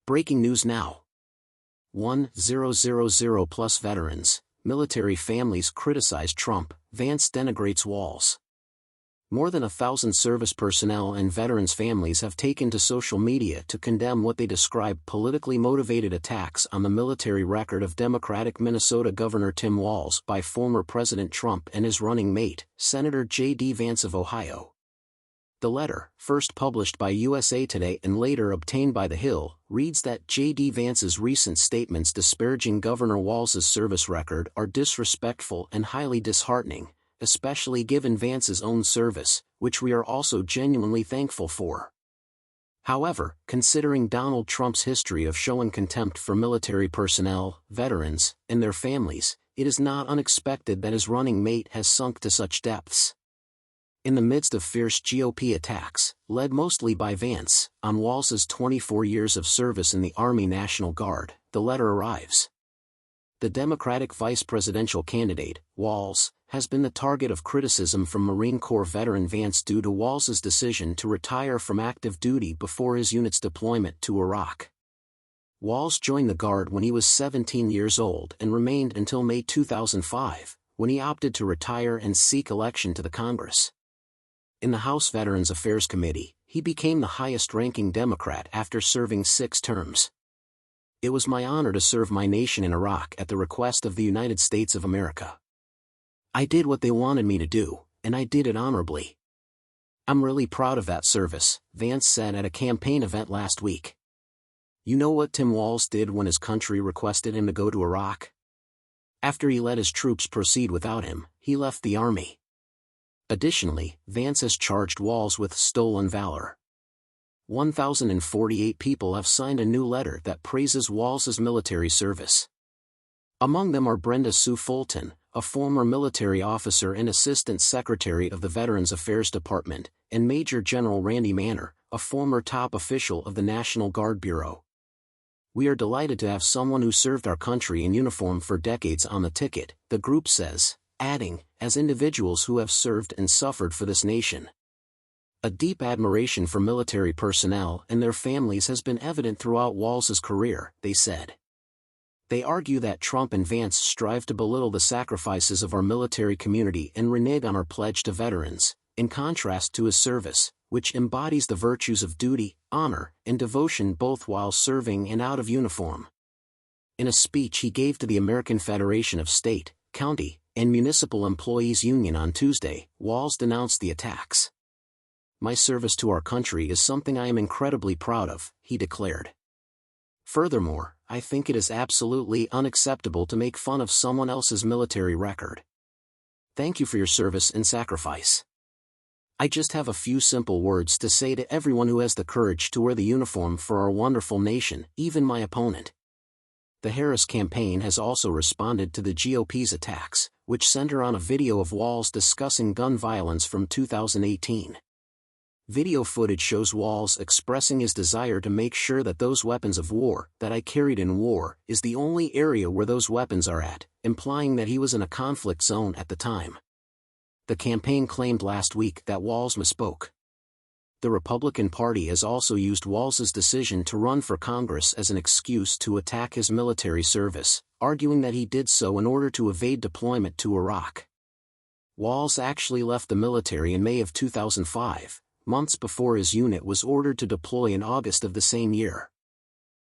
Breaking news now. 1000 plus veterans, military families criticize Trump, Vance denigrates Walz. More than 1,000 service personnel and veterans' families have taken to social media to condemn what they describe politically motivated attacks on the military record of Democratic Minnesota Governor Tim Walz by former President Trump and his running mate, Senator J.D. Vance of Ohio. The letter, first published by USA Today and later obtained by The Hill, reads that J.D. Vance's recent statements disparaging Governor Walz's service record are disrespectful and highly disheartening, especially given Vance's own service, which we are also genuinely thankful for. However, considering Donald Trump's history of showing contempt for military personnel, veterans, and their families, it is not unexpected that his running mate has sunk to such depths. In the midst of fierce GOP attacks, led mostly by Vance, on Walz's 24 years of service in the Army National Guard, the letter arrives. The Democratic vice presidential candidate, Walz, has been the target of criticism from Marine Corps veteran Vance due to Walz's decision to retire from active duty before his unit's deployment to Iraq. Walz joined the Guard when he was 17 years old and remained until May 2005, when he opted to retire and seek election to the Congress. In the House Veterans Affairs Committee, he became the highest-ranking Democrat after serving 6 terms. It was my honor to serve my nation in Iraq at the request of the United States of America. I did what they wanted me to do, and I did it honorably. I'm really proud of that service, Vance said at a campaign event last week. You know what Tim Walz did when his country requested him to go to Iraq? After he let his troops proceed without him, he left the Army. Additionally, Vance has charged Walz with stolen valor. 1,048 people have signed a new letter that praises Walz's military service. Among them are Brenda Sue Fulton, a former military officer and Assistant Secretary of the Veterans Affairs Department, and Major General Randy Manner, a former top official of the National Guard Bureau. We are delighted to have someone who served our country in uniform for decades on the ticket, the group says, adding, as individuals who have served and suffered for this nation. A deep admiration for military personnel and their families has been evident throughout Walz's career, they said. They argue that Trump and Vance strive to belittle the sacrifices of our military community and renege on our pledge to veterans, in contrast to his service, which embodies the virtues of duty, honor, and devotion both while serving and out of uniform. In a speech he gave to the American Federation of State, County, and Municipal Employees Union on Tuesday, Walz denounced the attacks. My service to our country is something I am incredibly proud of, he declared. Furthermore, I think it is absolutely unacceptable to make fun of someone else's military record. Thank you for your service and sacrifice. I just have a few simple words to say to everyone who has the courage to wear the uniform for our wonderful nation, even my opponent. The Harris campaign has also responded to the GOP's attacks, which center on a video of Walz discussing gun violence from 2018. Video footage shows Walz expressing his desire to make sure that those weapons of war that I carried in war is the only area where those weapons are at, implying that he was in a conflict zone at the time. The campaign claimed last week that Walz misspoke. The Republican Party has also used Walz's decision to run for Congress as an excuse to attack his military service, arguing that he did so in order to evade deployment to Iraq. Walz actually left the military in May of 2005, months before his unit was ordered to deploy in August of the same year.